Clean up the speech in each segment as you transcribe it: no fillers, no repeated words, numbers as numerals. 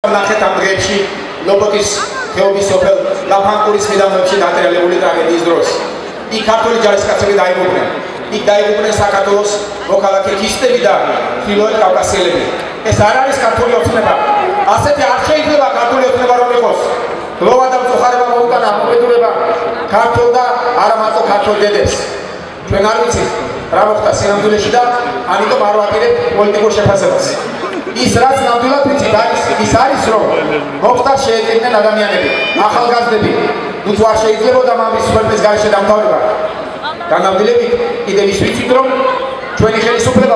ნახეთ ამ დღეებში ლობოტის ხეობის სოფელ ლაფანკურის მიდამოებში დატრიალებული ტრაგედიის დროს. იქ ქართული ჯარისკაცები დაიღუპნენ. იქ დაიღუპნენ საქართველოს მოქალაქე ქისტები და ჩრდილოეთ კავკასიელები. ეს არ არის ქართული ოცნება. ასეთი არ შეიძლება ქართული ოცნება რომ იყოს. გლოვა და მწუხარება მოუტანა მობედურება ქართულ და არა მარტო ქართულ დედებს. ჩვენ არ ვიცით რა მოხდა სინამდვილეში და ამიტომ არ ვაპირებთ პოლიტიკურ შეფასებას. ის რაც ნამდვილად ვიცით ის არის რომ მოხდა შეეძინენ ადამიანები, ახალგაზრდები, თუ არ შეიძლებოდა მამის ქვეყნის გარეშე დამთავრება. განავდილებით კიდევ ის ვიცით რომ ჩვენი ხელისუფლება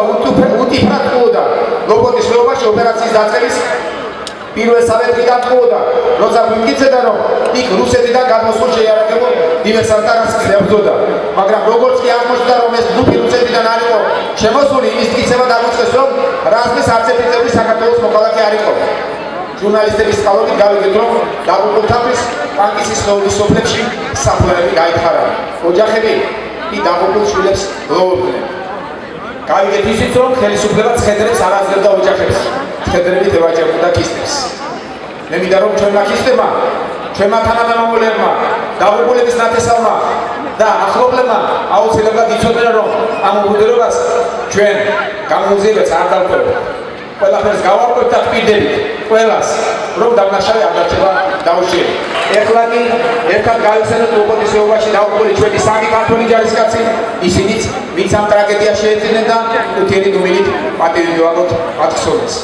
უტიფრად ყუოდა ლობოტის ხეობაში ოპერაციის დაწყების პირველსავე დღიდან ყუოდა, როცა გვიმტკიცებდა რომ იქ რუსეთიდან გადმოსულ შეიარაღებულ დივერსანტებს ებრძოდა. მაგრამ როგორც კი აღმოჩნდა რომ ეს ჯგუფი რუსეთიდან არ იყო შემოსული, ის მტკიცება დაგვიწყეს რომ რაზმის არც ერთი წევრი საქართველოს მოქალაქე არ იყო. ჟურნალისტების წყალობით გავიგეთ რომ დაღუპულთათვის პანკისის ხეობის სოფლებში საფლავები გაითხარა. ოჯახები კი დაღუპულ შვილებს გლოვობდნენ. გავიგეთ ისიც რომ ხელისუფლება ცხედრებს არ აძლევდა ოჯახებს. ცხედრებით ევაჭებოდა ქისტებს. მე მინდა რომ ჩვენმა ქისტებმა, ჩვენმა თანამემამულეებმა, დაღუპულების ნათესავმა და ახლობლებმა აუცილებლად იცოდნენ რომ ამ უბედურებას ჩვენ გამოუძიებაც არ დავტოვებთ. ყველაფერს გავარკვევთ და ვპირდებით ყველას რომ დამნაშავე არ დარჩება დაუშვიერი. ეხლა კი ერთად გავიხსენოთ ლობოტის ხეობაში დაღუპული ჩვენი სამი ქართული ჯარისკაცი, ისინიც ვინც ამ ტრაგედიას შეეძინენ და უთიერი დუმილით პატივი მივაღოთ მათ ხსოვნას.